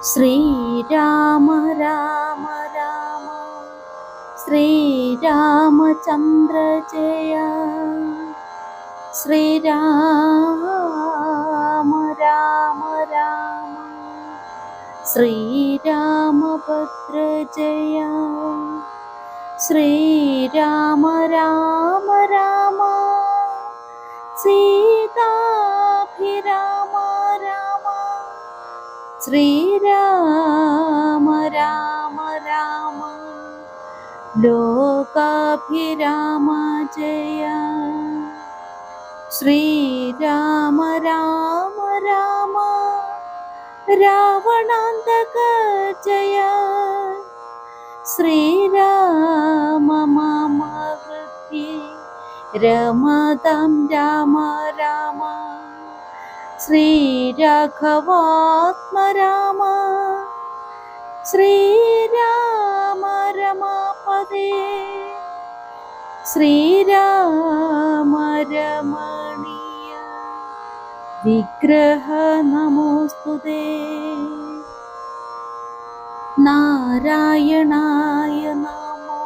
ശ്രീരാമ രാമ രാമ ശ്രീരാമചന്ദ്ര ജയ. ശ്രീരാമ രാമ രാമ ശ്രീരാമഭദ്ര ജയ. ശ്രീരാമ രാമ രാമ സീതാഭിരാമ രാമ. ശ്രീരാമ രാമ രാമ ലോകാഭിരാമ ജയ. ശ്രീരാമ രാമ രാമ രാവണാന്തക ജയ. ശ്രീരാമ മമ ഹൃദയേ രമതാം രാമ രാമ. ശ്രീരാഘവാത്മ രാമ. ശ്രീരാമ രമാപദേ. ശ്രീരാമ രമണീയ വിഗ്രഹ നമോസ്തുതേ. നാരായണായ നമോ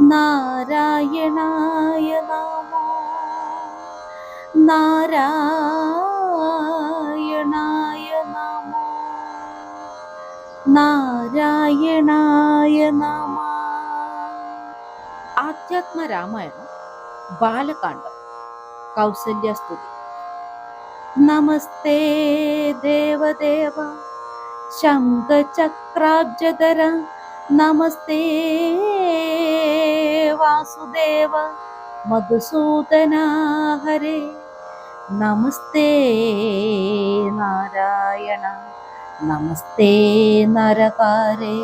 നാരായണായ നമോ നാരായണായ നമോ നാരായണായ നമ. ആധ്യാത്മ രാമായണം ബാലകാണ്ഡം കൗസല്യസ്തുതി. നമസ്തേ ദേവദേവ ശംഖചക്രാബ്ജധര. നമസ്തേ വാസുദേവ മധുസൂദന ഹരേ. നമസ്തേ നാരായണ. നമസ്തേ നരകാരേ.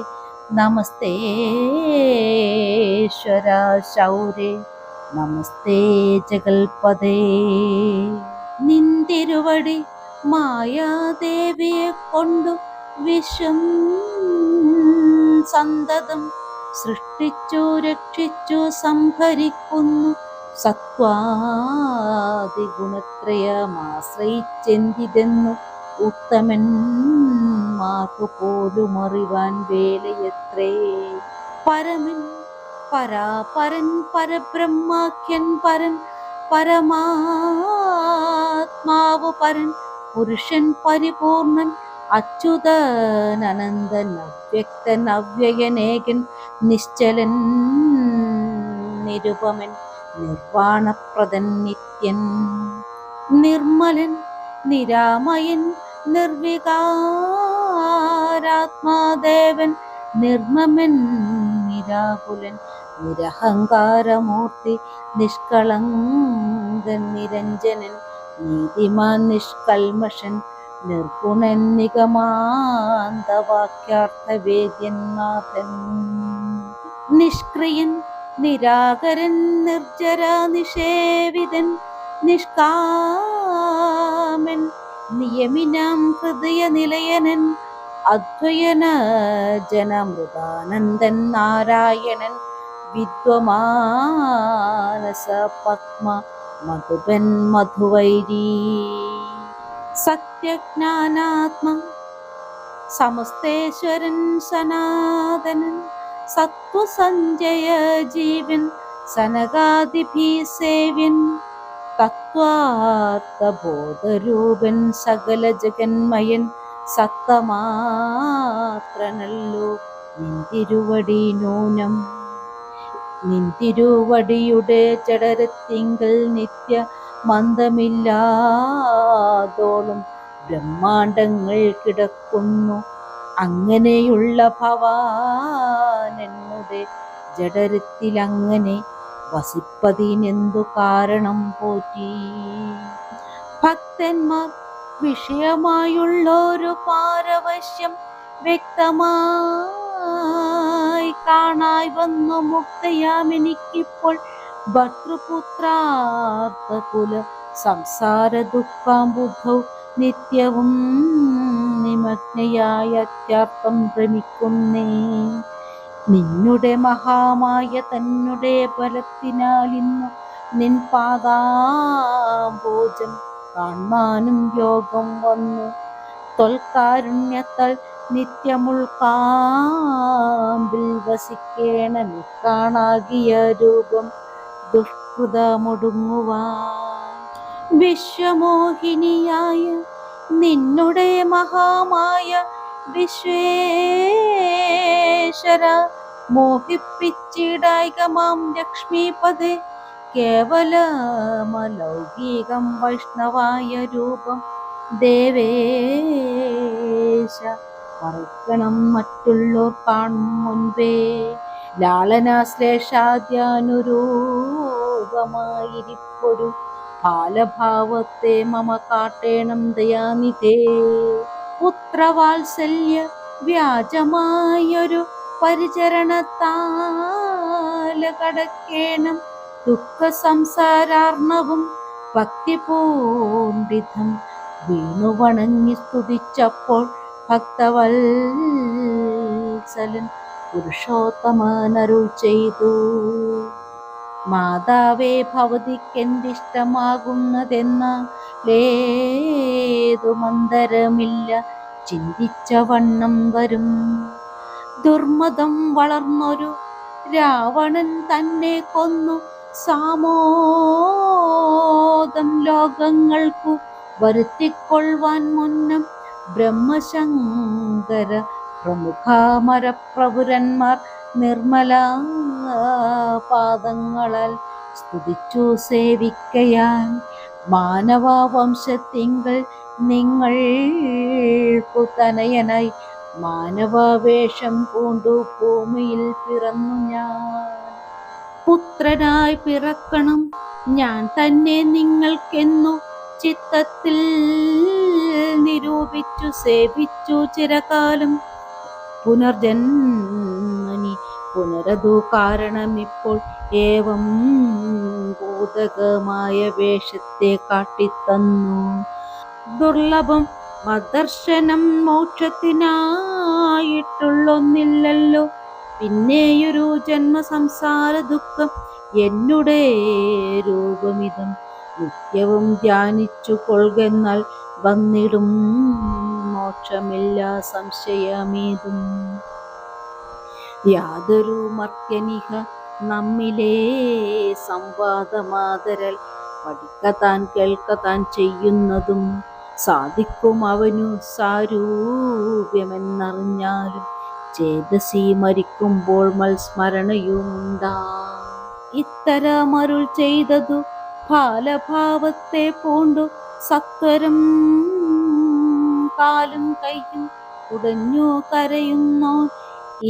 നമസ്തേശ്വര ശൗരേ. നമസ്തേ ജഗൽപദേ. നിന്തിരുവടി മായാദേവിയെ കൊണ്ടു വിശ്വം സന്തതം സൃഷ്ടിച്ചു രക്ഷിച്ചു സംഹരിക്കുന്നു. സത്വാദിഗുണത്രയമാശ്രയിച്ചെന്തിതെന്നു ഉത്തമൻ മാർക്കുപോലും അറിവാൻ വേലയത്രേ. പരമൻ പരാപരൻ പരബ്രഹ്മാഖ്യൻ പരൻ പരമാത്മാവ് പരൻ പുരുഷൻ പരിപൂർണൻ അച്യുതൻ അനന്തൻ അവ്യക്തൻ അവ്യയനേകൻ നിശ്ചലൻ നിരുപമൻ നിർവാണപ്രദൻ നിത്യൻ നിർമ്മലൻ നിരാമയൻ നിർവികാരാത്മാദേവൻ നിർമ്മമൻ നിരാകുലൻ നിരഹങ്കാരമൂർത്തി നിഷ്കളങ്കൻ നിരഞ്ജനൻ നീതിമാൻ നിഷ്കൽമഷൻ നിർഗുണൻ നിഗമാന്തവാക്യാർത്ഥവേദ്യൻ നാഥൻ നിഷ്ക്രിയൻ നിരാകരൻ നിർജര നിഷേവിതൻ നിഷ്കാമൻ നിയമിനാം ഹൃദയ നിലയനൻ അദ്വയന ജനമൃതാനന്ദൻ നാരായണൻ വിദ്വമാനസ പത്മ മധുപൻ മധുവൈരീ. സത്യജ്ഞാനാത്മ സമസ്തേശ്വരൻ സനാതനൻ സത്വസഞ്ജയ ജീവൻ സനകാദിഭി സേവ്യൻ തത്വാർത്ഥബോധരൂപൻ സകല ജഗന്മയൻ സത്തമാത്രനല്ലോ നിന്തിരുവടി നൂനം. നിന്തിരുവടിയുടെ ജഡരത്തിങ്കൽ നിത്യ മന്ദമില്ലാതോളം ബ്രഹ്മാണ്ടങ്ങൾ കിടക്കുന്നു. അങ്ങനെയുള്ള ഭവാനെന്നുടെ ജഡരത്തിലങ്ങനെ വസിപ്പതിനെന്തു കാരണം പോറ്റി. ഭക്തന്മാർ വിഷയമായുള്ളൊരു പാരവശ്യം വ്യക്തമായി കാണായി വന്നു. മുക്തയാമെനിക്കിപ്പോൾ ഭർത്തൃപുത്രാർത്ഥകുല സംസാര ദുഃഖാംബുദ്ധൗ നിത്യവും നിമഗ്നയായ അത്യാർത്ഥം ഭ്രമിക്കുന്നേ. നിന്നുടെ മഹാമായ തന്നെ ബലത്തിനാൽ ഇന്നു നിൻ പാദാംബോജം കാണാനും യോഗം വന്നു. തൊൽക്കാരുണ്യത്താൽ നിത്യമുൾക്കാമ്പിൽ വസിക്കേണമി കാണാകിയ രൂപം ദുഷ്കൃതമൊടുങ്ങുവാൻ. വിശ്വമോഹിനിയായ നിന്നുടെ മഹാമായ വിശ്വേശ്വര മോഹിപ്പിച്ചിടായികമാം ലക്ഷ്മീപദേ കേവലമലൗകികം വൈഷ്ണവായ രൂപം ദേവേശ മറിക്കണം മറ്റുള്ളോർ കാണും മുൻപേ. ലാളനാശ്ലേഷാദ്യാനുരൂപമായിരിപ്പൊരു ബാലഭാവത്തെ മമ കാട്ടേണം ദയാനിധേ. പുത്രവാത്സല്യ വ്യാജമായൊരു പരിചരണത്താല കടക്കേണം ദുഃഖ സംസാരാർണവും. ഭക്തിപൂണ്ടിതം വീണു വണങ്ങി സ്തുതിച്ചപ്പോൾ ഭക്തവത്സലൻ പുരുഷോത്തമനരുൾ ചെയ്തു. മാതാവേ ഭവതിക്കെന്തിഷ്ടമാകുന്നതെന്നേതു മന്ദരമില്ല ചിന്തിച്ച വണ്ണം വരും. ദുർമതം വളർന്നൊരു രാവണൻ തന്നെ കൊന്നു സാമോദം ലോകങ്ങൾക്കു വരുത്തിക്കൊള്ളുവാൻ മുന്നം ബ്രഹ്മശങ്കര പ്രമുഖമരപ്രഭുരന്മാർ നിർമ്മല പാദങ്ങളാൽ സ്തുതിച്ചു സേവിക്കയാൽ മാനവവംശത്തിങ്കൽ നിങ്ങൾക്കു തനയനായി മാനവവേഷം പൂണ്ടു ഭൂമിയിൽ പിറന്നു ഞാൻ. പുത്രനായി പിറക്കണം ഞാൻ തന്നെ നിങ്ങൾക്കെന്നു ചിത്തത്തിൽ നിരൂപിച്ചു സേവിച്ചു ചിരകാലം. പുനർജന്മനി പുനരതു കാരണമിപ്പോൾ ഏവം ഭൂതകമായ വേഷത്തെ കാട്ടിത്തന്നു. ദുർലഭം മദർശനം മോക്ഷത്തിനായിട്ടുള്ളൊന്നില്ലല്ലോ. പിന്നെയൊരു ജന്മസംസാര ദുഃഖം എന്നുടെ രൂപമിതം നിത്യവും ധ്യാനിച്ചു കൊള്ളുകെന്നാൽ വന്നിടും മോക്ഷമില്ല സംശയമേതും. യാതൊരു മർത്യനിഹ നമ്മിലെ സംവാദമാതരൽ പഠിക്കത്താൻ കേൾക്കത്താൻ ചെയ്യുന്നതും സാധിക്കും അവനു സാരൂപ്യമെന്നറിഞ്ഞാലും ചേതസി മരിക്കുമ്പോൾ മത്സ്മരണയുമുണ്ടാ. ഇത്തരമരുൾ ചെയ്തതു ബാലഭാവത്തെ പൂണ്ടു സത്വരം കാലും കൈയും ഉടഞ്ഞു കരയുന്നോ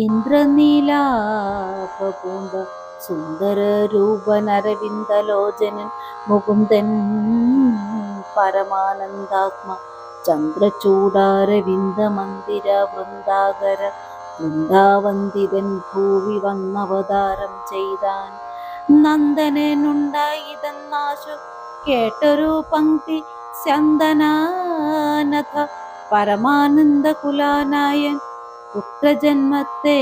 ഇന്ദ്രനീലാഭ പൂണ്ട സുന്ദര രൂപനരവിന്ദലോചനൻ മുകുന്ദൻ പരമാനന്ദാത്മ ചന്ദ്രചൂടാരവിന്ദ മന്ദിര വൃന്ദാകര വൃന്ദാവന്ദിതൻ ഭൂവി വന്നവതാരം ചെയ്താൻ. നന്ദനുണ്ടായിതെന്നാശു കേട്ടൊരു പങ്ക്തി സ്യന്ദനാനഥ പരമാനന്ദ കുലാനായൻ പുത്രജന്മത്തെ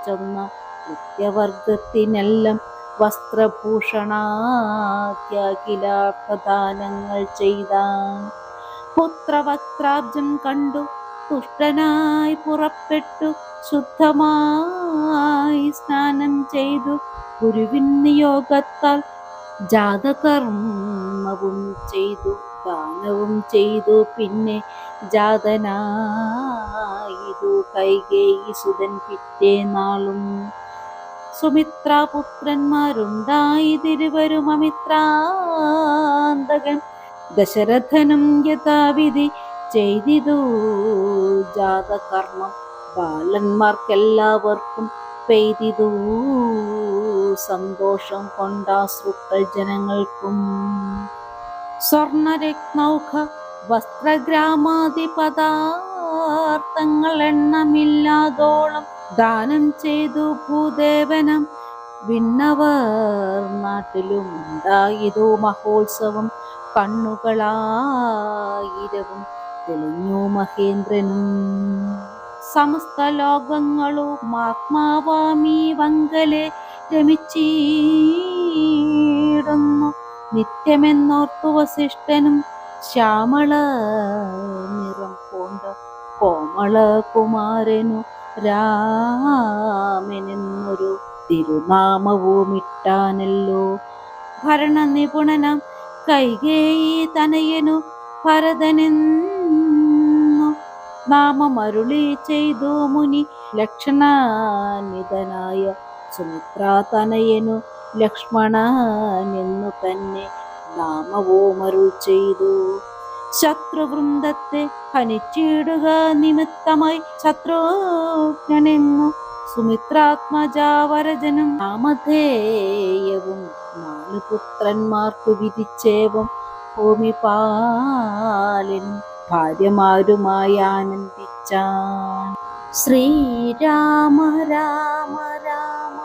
ചൊന്ന നിത്യവർഗത്തിനെല്ലാം വസ്ത്രഭൂഷണാദ്യഖിലാർത്ഥദാനങ്ങൾ ചെയ്താൻ. പുത്രവക്ത്രാബ്ജം കണ്ടു തുഷ്ടനായി പുറപ്പെട്ടു ശുദ്ധമായി സ്നാനം ചെയ്തു ഗുരുവിൻ നിയോഗത്താൽ ജാതകർമ്മവും ചെയ്തു ദാനവും ചെയ്തു. പിന്നെ ജാതനായിതു കൈകേയി സുതൻ പിറ്റേ നാളും. സുമിത്രാപുത്രന്മാരുണ്ടായതിരുവരും അമിത്രാന്തകൻ ദശരഥനും യഥാവിധി ചെയ്തിതു ജാതകർമ്മം. ബാലന്മാർക്കെല്ലാവർക്കും പെയ്തിതു സന്തോഷം കൊണ്ടാശ്രുക്കൾ ജനങ്ങൾക്കും. സ്വർണരത്നൗഘ വസ്ത്രഗ്രാമാദി പദാർത്ഥങ്ങൾ എണ്ണമില്ലാതോളം ദാനം ചെയ്തു ഭൂദേവനം. വിണ്ണവർ നാട്ടിലും ഉണ്ടായതു മഹോത്സവം. കണ്ണുകളായിരവും തെളിഞ്ഞു മഹേന്ദ്രനും. സമസ്ത ലോകങ്ങളും ആത്മാവാമീ വങ്കലെ രമിച്ചിടുന്നു നിത്യമെന്നോർത്തു വസിഷ്ഠനും ശ്യാമള നിറം കൊണ്ട കോമളകുമാരനു രാമനെന്നൊരു തിരുനാമവുമിട്ടാനല്ലോ. ഭരണനിപുണനാം കൈകേയി തനയനു ഭരതനെന്നു നാമമരുളി ചെയ്തു മുനി. ലക്ഷണാന്വിതനായ സുമിത്രാതനയനു ലക്ഷ്മണനെന്നു തന്നെ നാമവുമരുൾ ചെയ്തു. ശത്രുവൃന്ദത്തെ ഹനിച്ചിടുക നിമിത്തമായി ശത്രുഘ്നെന്നു സുമിത്രാത്മജാവരജനും നാമധേയവും 4 പുത്രന്മാർക്കു വിധിച്ചേവം ഭൂമിപാലൻ ഭാര്യമാരുമായി ആനന്ദിച്ചാൻ. ശ്രീരാമ രാമ രാമ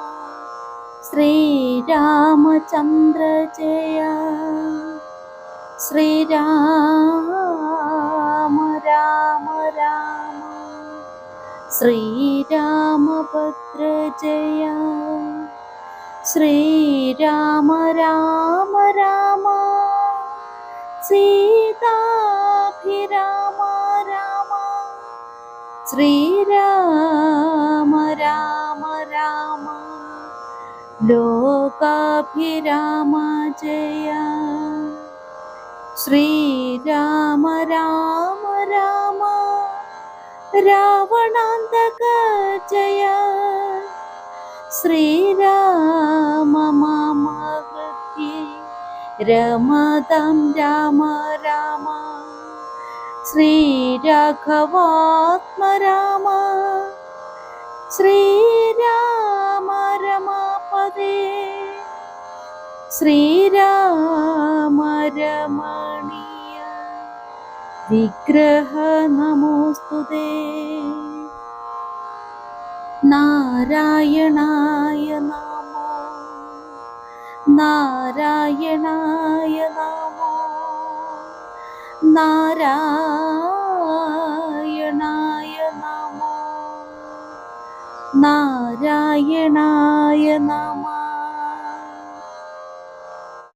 ശ്രീരാമചന്ദ്ര ജയ. ശ്രീരാമ രാമ രാമ ശ്രീരാമഭദ്ര ജയ. ശ്രീരാമ രാമ രാമ സീതാഭിരാമ രാമ. ശ്രീരാമ രാമ രാമ ലോകാഭിരാമ ജയ. ശ്രീരാമ രാമ രാമ രാവണാന്തക ജയ. ശ്രീരാമ മമ ഹൃദയേ രമതാം രാമ രാമ. ശ്രീരാഘവാത്മ രാമ. ശ്രീരാമ രമാപദേ. ശ്രീരാമ രമണീയ വിഗ്രഹ നമോസ്തുതേ. നാരായണായ നമോ. നാരായണായ നമോ. നാരായണായ നമോ. നാരായണായ നമഃ.